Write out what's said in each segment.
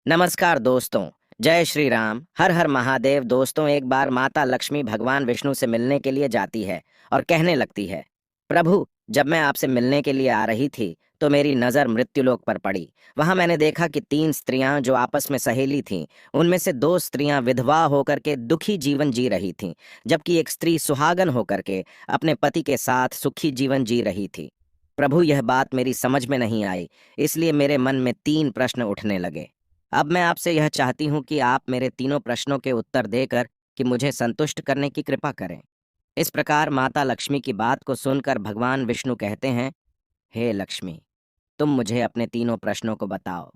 नमस्कार दोस्तों। जय श्री राम, हर हर महादेव। दोस्तों, एक बार माता लक्ष्मी भगवान विष्णु से मिलने के लिए जाती है और कहने लगती है, प्रभु, जब मैं आपसे मिलने के लिए आ रही थी तो मेरी नज़र मृत्युलोक पर पड़ी। वहां मैंने देखा कि 3 स्त्रियां जो आपस में सहेली थीं, उनमें से 2 स्त्रियां विधवा होकर के दुखी जीवन जी रही थीं, जबकि एक स्त्री सुहागन होकर के अपने पति के साथ सुखी जीवन जी रही थी। प्रभु, यह बात मेरी समझ में नहीं आई, इसलिए मेरे मन में 3 प्रश्न उठने लगे। अब मैं आपसे यह चाहती हूँ कि आप मेरे तीनों प्रश्नों के उत्तर देकर कि मुझे संतुष्ट करने की कृपा करें। इस प्रकार माता लक्ष्मी की बात को सुनकर भगवान विष्णु कहते हैं, हे लक्ष्मी, तुम मुझे अपने तीनों प्रश्नों को बताओ।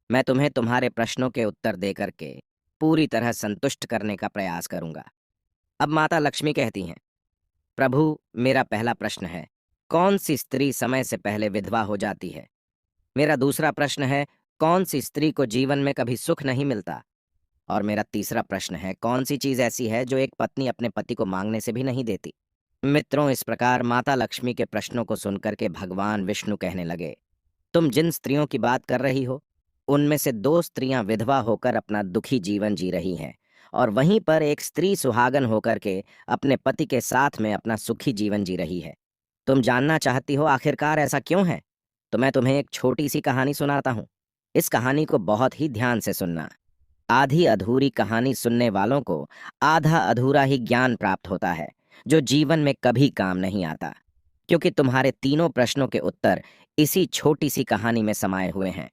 मैं तुम्हें तुम्हारे प्रश्नों के उत्तर देकर के पूरी तरह संतुष्ट करने का प्रयास करूंगा। अब माता लक्ष्मी कहती हैं, प्रभु, मेरा पहला प्रश्न है, कौन सी स्त्री समय से पहले विधवा हो जाती है? मेरा दूसरा प्रश्न है, कौन सी स्त्री को जीवन में कभी सुख नहीं मिलता? और मेरा तीसरा प्रश्न है, कौन सी चीज ऐसी है जो एक पत्नी अपने पति को मांगने से भी नहीं देती? मित्रों, इस प्रकार माता लक्ष्मी के प्रश्नों को सुनकर के भगवान विष्णु कहने लगे, तुम जिन स्त्रियों की बात कर रही हो, उनमें से 2 स्त्रियां विधवा होकर अपना दुखी जीवन जी रही हैं, और वहीं पर एक स्त्री सुहागन होकर के अपने पति के साथ में अपना सुखी जीवन जी रही है। तुम जानना चाहती हो आखिरकार ऐसा क्यों है? तो मैं तुम्हें एक छोटी सी कहानी सुनाता हूँ। इस कहानी को बहुत ही ध्यान से सुनना। आधी अधूरी कहानी सुनने वालों को आधा अधूरा ही ज्ञान प्राप्त होता है, जो जीवन में कभी काम नहीं आता, क्योंकि तुम्हारे तीनों प्रश्नों के उत्तर इसी छोटी सी कहानी में समाये हुए हैं।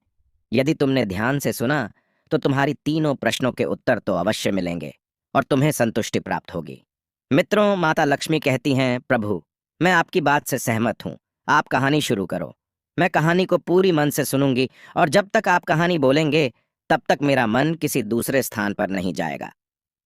यदि तुमने ध्यान से सुना तो तुम्हारी तीनों प्रश्नों के उत्तर तो अवश्य मिलेंगे और तुम्हें संतुष्टि प्राप्त होगी। मित्रों, माता लक्ष्मी कहती हैं, प्रभु, मैं आपकी बात से सहमत हूँ। आप कहानी शुरू करो। मैं कहानी को पूरी मन से सुनूंगी, और जब तक आप कहानी बोलेंगे तब तक मेरा मन किसी दूसरे स्थान पर नहीं जाएगा।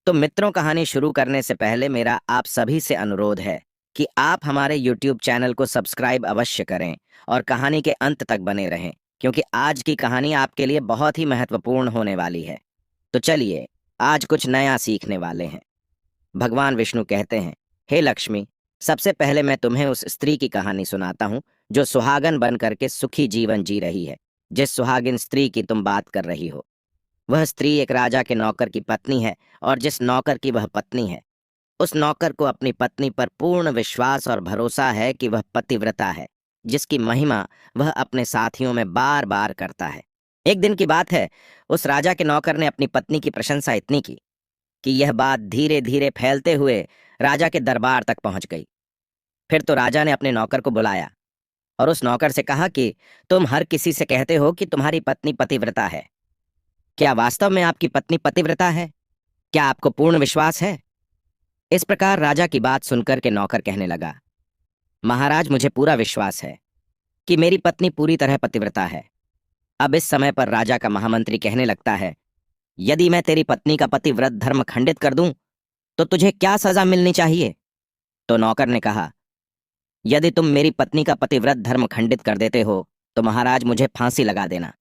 तो मित्रों, कहानी शुरू करने से पहले मेरा आप सभी से अनुरोध है कि आप हमारे YouTube चैनल को सब्सक्राइब अवश्य करें और कहानी के अंत तक बने रहें, क्योंकि आज की कहानी आपके लिए बहुत ही महत्वपूर्ण होने वाली है। तो चलिए, आज कुछ नया सीखने वाले हैं। भगवान विष्णु कहते हैं, हे लक्ष्मी, सबसे पहले मैं तुम्हें उस स्त्री की कहानी सुनाता हूँ जो सुहागन बन करके सुखी जीवन जी रही है। जिस सुहागिन स्त्री की तुम बात कर रही हो, वह स्त्री एक राजा के नौकर की पत्नी है, और जिस नौकर की वह पत्नी है, उस नौकर को अपनी पत्नी पर पूर्ण विश्वास और भरोसा है कि वह पतिव्रता है, जिसकी महिमा वह अपने साथियों में बार बार करता है। एक दिन की बात है, उस राजा के नौकर ने अपनी पत्नी की प्रशंसा इतनी की कि यह बात धीरे धीरे फैलते हुए राजा के दरबार तक पहुंच गई। फिर तो राजा ने अपने नौकर को बुलाया और उस नौकर से कहा कि तुम हर किसी से कहते हो कि तुम्हारी पत्नी पतिव्रता है। क्या वास्तव में आपकी पत्नी पतिव्रता है? क्या आपको पूर्ण विश्वास है? इस प्रकार राजा की बात सुनकर के नौकर कहने लगा, महाराज, मुझे पूरा विश्वास है कि मेरी पत्नी पूरी तरह पतिव्रता है। अब इस समय पर राजा का महामंत्री कहने लगता है, यदि मैं तेरी पत्नी का पतिव्रत धर्म खंडित कर दूं तो तुझे क्या सजा मिलनी चाहिए? तो नौकर ने कहा, यदि तुम मेरी पत्नी का पतिव्रत धर्म खंडित कर देते हो तो महाराज मुझे फांसी लगा देना।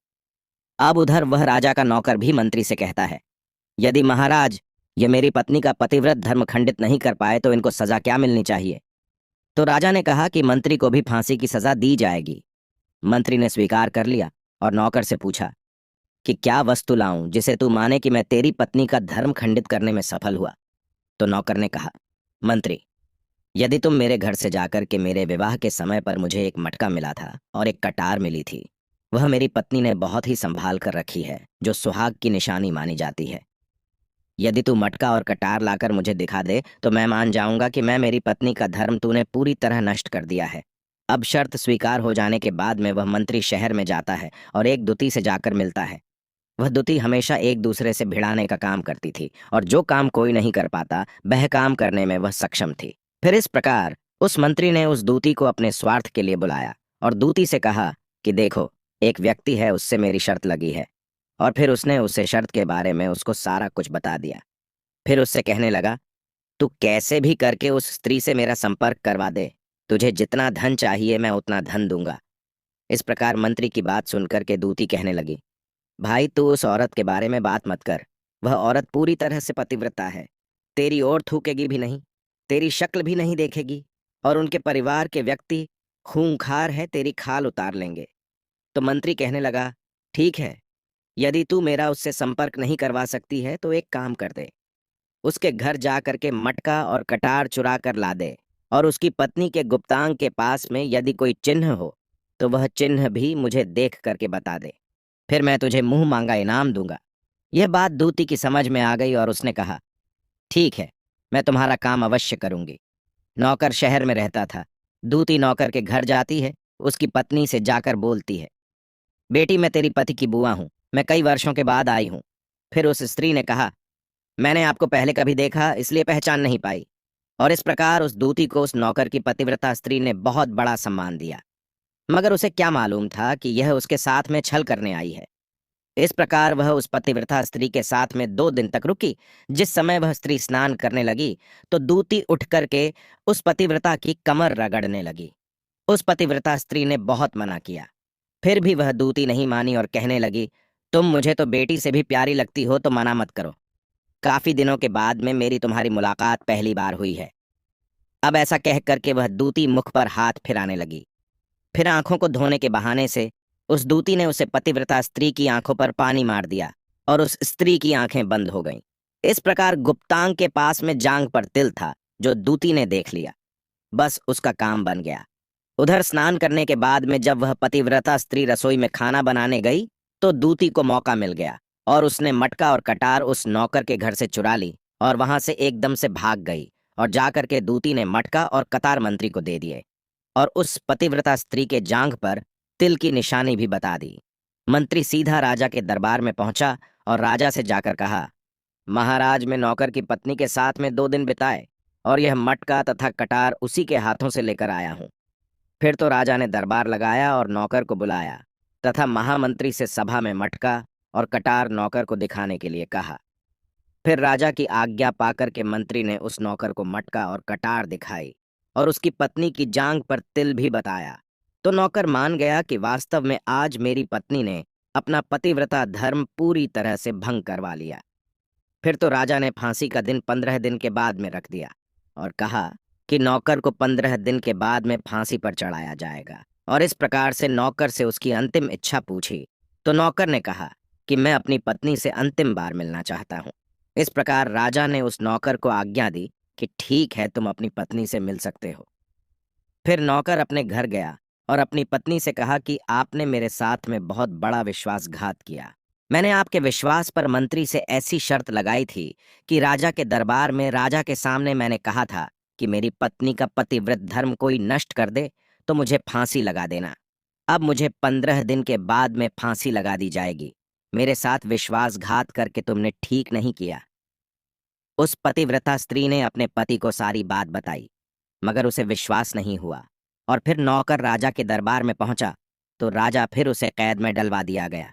अब उधर वह राजा का नौकर भी मंत्री से कहता है, यदि महाराज ये मेरी पत्नी का पतिव्रत धर्म खंडित नहीं कर पाए तो इनको सजा क्या मिलनी चाहिए? तो राजा ने कहा कि मंत्री को भी फांसी की सजा दी जाएगी। मंत्री ने स्वीकार कर लिया और नौकर से पूछा कि क्या वस्तु लाऊं जिसे तू माने कि मैं तेरी पत्नी का धर्म खंडित करने में सफल हुआ? तो नौकर ने कहा, मंत्री, यदि तुम मेरे घर से जाकर के मेरे विवाह के समय पर मुझे एक मटका मिला था और एक कटार मिली थी, वह मेरी पत्नी ने बहुत ही संभाल कर रखी है, जो सुहाग की निशानी मानी जाती है। यदि तू मटका और कटार लाकर मुझे दिखा दे तो मैं मान जाऊंगा कि मैं मेरी पत्नी का धर्म तूने पूरी तरह नष्ट कर दिया है। अब शर्त स्वीकार हो जाने के बाद में वह मंत्री शहर में जाता है और एक दुती से जाकर मिलता है। वह दुती हमेशा एक दूसरे से भिड़ाने का काम करती थी, और जो काम कोई नहीं कर पाता वह काम करने में वह सक्षम थी। फिर इस प्रकार उस मंत्री ने उस दूती को अपने स्वार्थ के लिए बुलाया और दूती से कहा कि देखो, एक व्यक्ति है, उससे मेरी शर्त लगी है। और फिर उसने उसे शर्त के बारे में उसको सारा कुछ बता दिया। फिर उससे कहने लगा, तू कैसे भी करके उस स्त्री से मेरा संपर्क करवा दे। तुझे जितना धन चाहिए मैं उतना धन दूंगा। इस प्रकार मंत्री की बात सुनकर के दूती कहने लगी, भाई, तू उस औरत के बारे में बात मत कर। वह औरत पूरी तरह से पतिव्रता है। तेरी ओर थूकेगी भी नहीं, तेरी शक्ल भी नहीं देखेगी, और उनके परिवार के व्यक्ति खूंखार है, तेरी खाल उतार लेंगे। तो मंत्री कहने लगा, ठीक है, यदि तू मेरा उससे संपर्क नहीं करवा सकती है तो एक काम कर दे, उसके घर जा करके मटका और कटार चुरा कर ला दे, और उसकी पत्नी के गुप्तांग के पास में यदि कोई चिन्ह हो तो वह चिन्ह भी मुझे देख करके बता दे। फिर मैं तुझे मुंह मांगा इनाम दूंगा। यह बात दूती की समझ में आ गई और उसने कहा, ठीक है, मैं तुम्हारा काम अवश्य करूंगी। नौकर शहर में रहता था। दूती नौकर के घर जाती है, उसकी पत्नी से जाकर बोलती है, बेटी मैं तेरी पति की बुआ हूं, मैं कई वर्षों के बाद आई हूं। फिर उस स्त्री ने कहा, मैंने आपको पहले कभी देखा इसलिए पहचान नहीं पाई। और इस प्रकार उस दूती को उस नौकर की पतिव्रता स्त्री ने बहुत बड़ा सम्मान दिया, मगर उसे क्या मालूम था कि यह उसके साथ में छल करने आई है। इस प्रकार वह उस पतिव्रता स्त्री के साथ में 2 दिन तक रुकी। जिस समय वह स्त्री स्नान करने लगी तो दूती उठ करके उस पतिव्रता की कमर रगड़ने लगी। उस पतिव्रता स्त्री ने बहुत मना किया, फिर भी वह दूती नहीं मानी और कहने लगी, तुम मुझे तो बेटी से भी प्यारी लगती हो तो मना मत करो। काफी दिनों के बाद में मेरी तुम्हारी मुलाकात पहली बार हुई है। अब ऐसा कह करके वह दूती मुख पर हाथ फिराने लगी। फिर आंखों को धोने के बहाने से उस दूती ने उसे पतिव्रता स्त्री की आंखों पर पानी मार दिया और उस स्त्री की आंखें बंद हो गईं। इस प्रकार गुप्तांग के पास में जांग पर तिल था जो दूती ने देख लिया। बस उसका काम बन गया। उधर स्नान करने के बाद में जब वह पतिव्रता स्त्री रसोई में खाना बनाने गई तो दूती को मौका मिल गया और उसने मटका और कटार उस नौकर के घर से चुरा ली और वहां से एकदम से भाग गई। और जाकर के दूती ने मटका और कतार मंत्री को दे दिए और उस पतिव्रता स्त्री के जांघ पर तिल की निशानी भी बता दी। मंत्री सीधा राजा के दरबार में पहुंचा और राजा से जाकर कहा, महाराज मैं नौकर की पत्नी के साथ में 2 दिन बिताए और यह मटका तथा कटार उसी के हाथों से लेकर आया हूं। फिर तो राजा ने दरबार लगाया और नौकर को बुलाया तथा महामंत्री से सभा में मटका और कटार नौकर को दिखाने के लिए कहा। फिर राजा की आज्ञा पाकर के मंत्री ने उस नौकर को मटका और कटार दिखाई और उसकी पत्नी की जांघ पर तिल भी बताया। तो नौकर मान गया कि वास्तव में आज मेरी पत्नी ने अपना पतिव्रता धर्म पूरी तरह से भंग करवा लिया। फिर तो राजा ने फांसी का दिन 15 दिन के बाद में रख दिया और कहा कि नौकर को 15 दिन के बाद में फांसी पर चढ़ाया जाएगा। और इस प्रकार से नौकर से उसकी अंतिम इच्छा पूछी तो नौकर ने कहा कि मैं अपनी पत्नी से अंतिम बार मिलना चाहता हूँ। इस प्रकार राजा ने उस नौकर को आज्ञा दी कि ठीक है, तुम अपनी पत्नी से मिल सकते हो। फिर नौकर अपने घर गया और अपनी पत्नी से कहा कि आपने मेरे साथ में बहुत बड़ा विश्वासघात किया। मैंने आपके विश्वास पर मंत्री से ऐसी शर्त लगाई थी कि राजा के दरबार में राजा के सामने मैंने कहा था कि मेरी पत्नी का पतिव्रत धर्म कोई नष्ट कर दे तो मुझे फांसी लगा देना। अब मुझे 15 दिन के बाद में फांसी लगा दी जाएगी। मेरे साथ विश्वासघात करके तुमने ठीक नहीं किया। उस पतिव्रता स्त्री ने अपने पति को सारी बात बताई, मगर उसे विश्वास नहीं हुआ और फिर नौकर राजा के दरबार में पहुंचा तो राजा फिर उसे कैद में डलवा दिया गया।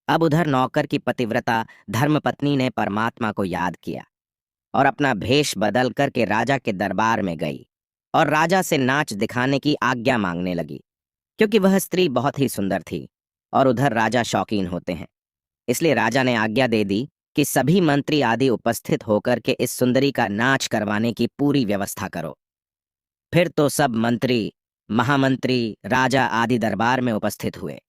अब उधर नौकर की पतिव्रता धर्मपत्नी ने परमात्मा को याद किया और अपना भेष बदल करके राजा के दरबार में गई और राजा से नाच दिखाने की आज्ञा मांगने लगी, क्योंकि वह स्त्री बहुत ही सुंदर थी और उधर राजा शौकीन होते हैं। इसलिए राजा ने आज्ञा दे दी कि सभी मंत्री आदि उपस्थित होकर के इस सुंदरी का नाच करवाने की पूरी व्यवस्था करो। फिर तो सब मंत्री, महामंत्री, राजा आदि दरबार में उपस्थित हुए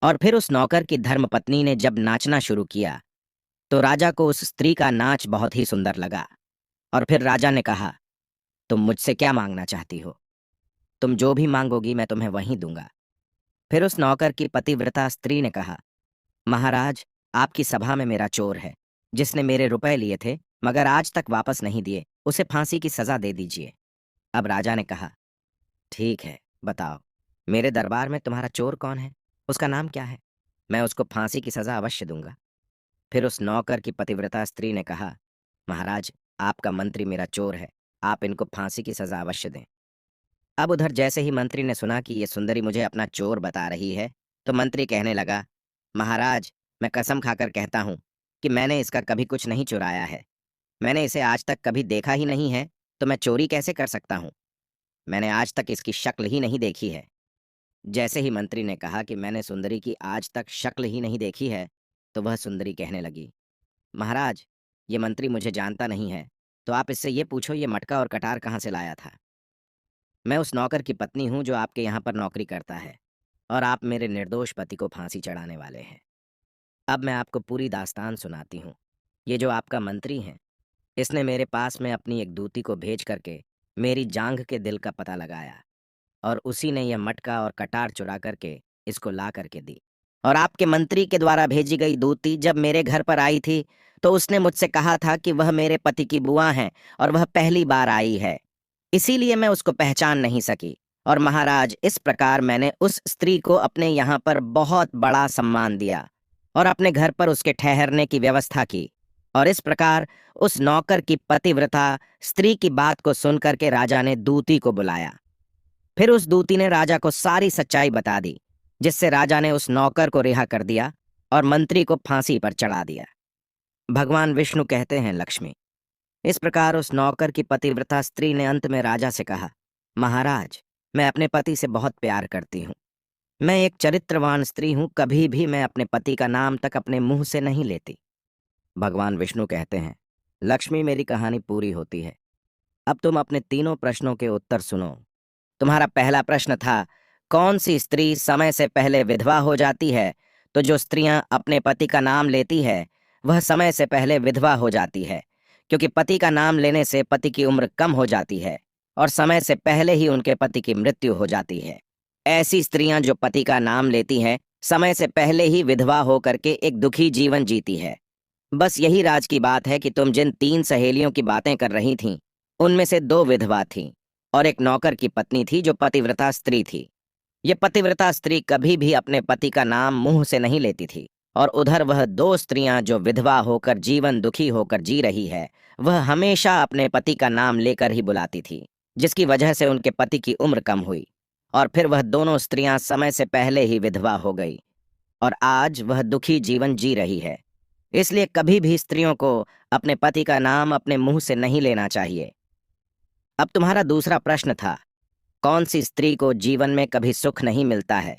और फिर उस नौकर की धर्मपत्नी ने जब नाचना शुरू किया तो राजा को उस स्त्री का नाच बहुत ही सुंदर लगा। और फिर राजा ने कहा, तुम मुझसे क्या मांगना चाहती हो? तुम जो भी मांगोगी मैं तुम्हें वही दूंगा। फिर उस नौकर की पतिव्रता स्त्री ने कहा, महाराज आपकी सभा में मेरा चोर है जिसने मेरे रुपए लिए थे मगर आज तक वापस नहीं दिए, उसे फांसी की सजा दे दीजिए। अब राजा ने कहा, ठीक है, बताओ मेरे दरबार में तुम्हारा चोर कौन है, उसका नाम क्या है? मैं उसको फांसी की सजा अवश्य दूंगा। फिर उस नौकर की पतिव्रता स्त्री ने कहा, महाराज आपका मंत्री मेरा चोर है, आप इनको फांसी की सजा अवश्य दें। अब उधर जैसे ही मंत्री ने सुना कि ये सुंदरी मुझे अपना चोर बता रही है तो मंत्री कहने लगा, महाराज मैं कसम खाकर कहता हूं कि मैंने इसका कभी कुछ नहीं चुराया है। मैंने इसे आज तक कभी देखा ही नहीं है, तो मैं चोरी कैसे कर सकता हूँ? मैंने आज तक इसकी शक्ल ही नहीं देखी है। जैसे ही मंत्री ने कहा कि मैंने सुंदरी की आज तक शक्ल ही नहीं देखी है तो वह सुंदरी कहने लगी, महाराज ये मंत्री मुझे जानता नहीं है, तो आप इससे ये पूछो ये मटका और कटार कहाँ से लाया था। मैं उस नौकर की पत्नी हूँ जो आपके यहाँ पर नौकरी करता है और आप मेरे निर्दोष पति को फांसी चढ़ाने वाले हैं। अब मैं आपको पूरी दास्तान सुनाती हूँ। ये जो आपका मंत्री है, इसने मेरे पास में अपनी एक दूती को भेज करके मेरी जांघ के दिल का पता लगाया और उसी ने यह मटका और कटार चुरा करके इसको ला करके दी। और आपके मंत्री के द्वारा भेजी गई दूती जब मेरे घर पर आई थी, तो उसने मुझसे कहा था कि वह मेरे पति की बुआ हैं और वह पहली बार आई है। इसीलिए मैं उसको पहचान नहीं सकी। और महाराज, इस प्रकार मैंने उस स्त्री को अपने यहाँ पर बहुत बड़ा सम्मान दिया और अपने घर पर उसके ठहरने की व्यवस्था की। और इस प्रकार उस नौकर की पतिव्रता स्त्री की बात को सुनकर के राजा ने दूती को बुलाया। फिर उस दूती ने राजा को सारी सच्चाई बता दी, जिससे राजा ने उस नौकर को रिहा कर दिया और मंत्री को फांसी पर चढ़ा दिया। भगवान विष्णु कहते हैं, लक्ष्मी, इस प्रकार उस नौकर की पतिव्रता स्त्री ने अंत में राजा से कहा, महाराज, मैं अपने पति से बहुत प्यार करती हूँ। मैं एक चरित्रवान स्त्री हूँ, कभी भी मैं अपने पति का नाम तक अपने मुंह से नहीं लेती। भगवान विष्णु कहते हैं, लक्ष्मी, मेरी कहानी पूरी होती है। अब तुम अपने तीनों प्रश्नों के उत्तर सुनो। तुम्हारा पहला प्रश्न था, कौन सी स्त्री समय से पहले विधवा हो जाती है? तो जो स्त्रियां अपने पति का नाम लेती है, वह समय से पहले विधवा हो जाती है, क्योंकि पति का नाम लेने से पति की उम्र कम हो जाती है और समय से पहले ही उनके पति की मृत्यु हो जाती है। ऐसी स्त्रियां जो पति का नाम लेती हैं, समय से पहले ही विधवा होकर के एक दुखी जीवन जीती है। बस यही राज की बात है कि तुम जिन 3 सहेलियों की बातें कर रही थीं, उनमें से 2 विधवा थीं और एक नौकर की पत्नी थी जो पतिव्रता स्त्री थी। ये पतिव्रता स्त्री कभी भी अपने पति का नाम मुंह से नहीं लेती थी, और उधर वह 2 स्त्रियां जो विधवा होकर जीवन दुखी होकर जी रही है, वह हमेशा अपने पति का नाम लेकर ही बुलाती थी, जिसकी वजह से उनके पति की उम्र कम हुई और फिर वह दोनों स्त्रियां समय से पहले ही विधवा हो गई और आज वह दुखी जीवन जी रही है। इसलिए कभी भी स्त्रियों को अपने पति का नाम अपने मुंह से नहीं लेना चाहिए। अब तुम्हारा दूसरा प्रश्न था, कौन सी स्त्री को जीवन में कभी सुख नहीं मिलता है?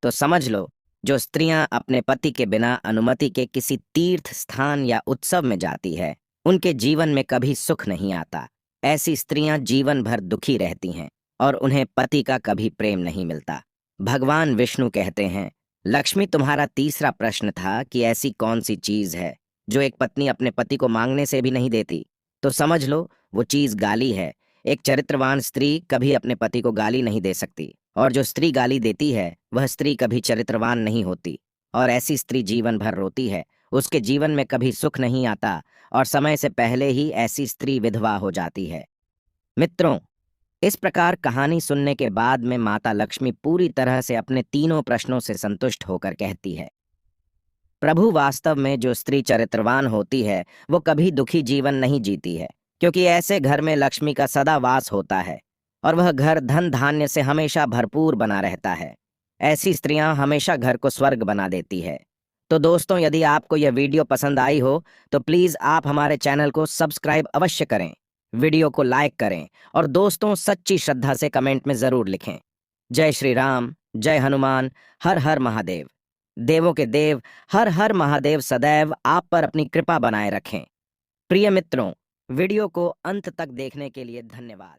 तो समझ लो, जो स्त्रियां अपने पति के बिना अनुमति के किसी तीर्थ स्थान या उत्सव में जाती है, उनके जीवन में कभी सुख नहीं आता। ऐसी स्त्रियां जीवन भर दुखी रहती हैं और उन्हें पति का कभी प्रेम नहीं मिलता। भगवान विष्णु कहते हैं, लक्ष्मी, तुम्हारा तीसरा प्रश्न था कि ऐसी कौन सी चीज है जो एक पत्नी अपने पति को मांगने से भी नहीं देती? तो समझ लो, वो चीज गाली है। एक चरित्रवान स्त्री कभी अपने पति को गाली नहीं दे सकती, और जो स्त्री गाली देती है वह स्त्री कभी चरित्रवान नहीं होती, और ऐसी स्त्री जीवन भर रोती है। उसके जीवन में कभी सुख नहीं आता और समय से पहले ही ऐसी स्त्री विधवा हो जाती है। मित्रों, इस प्रकार कहानी सुनने के बाद में माता लक्ष्मी पूरी तरह से अपने तीनों प्रश्नों से संतुष्ट होकर कहती है, प्रभु, वास्तव में जो स्त्री चरित्रवान होती है वो कभी दुखी जीवन नहीं जीती है, क्योंकि ऐसे घर में लक्ष्मी का सदा वास होता है और वह घर धन धान्य से हमेशा भरपूर बना रहता है। ऐसी स्त्रियां हमेशा घर को स्वर्ग बना देती है। तो दोस्तों, यदि आपको यह वीडियो पसंद आई हो तो प्लीज आप हमारे चैनल को सब्सक्राइब अवश्य करें, वीडियो को लाइक करें और दोस्तों सच्ची श्रद्धा से कमेंट में जरूर लिखें। जय श्री राम, जय हनुमान, हर हर महादेव। देवों के देव हर हर महादेव सदैव आप पर अपनी कृपा बनाए रखें। प्रिय मित्रों, वीडियो को अंत तक देखने के लिए धन्यवाद।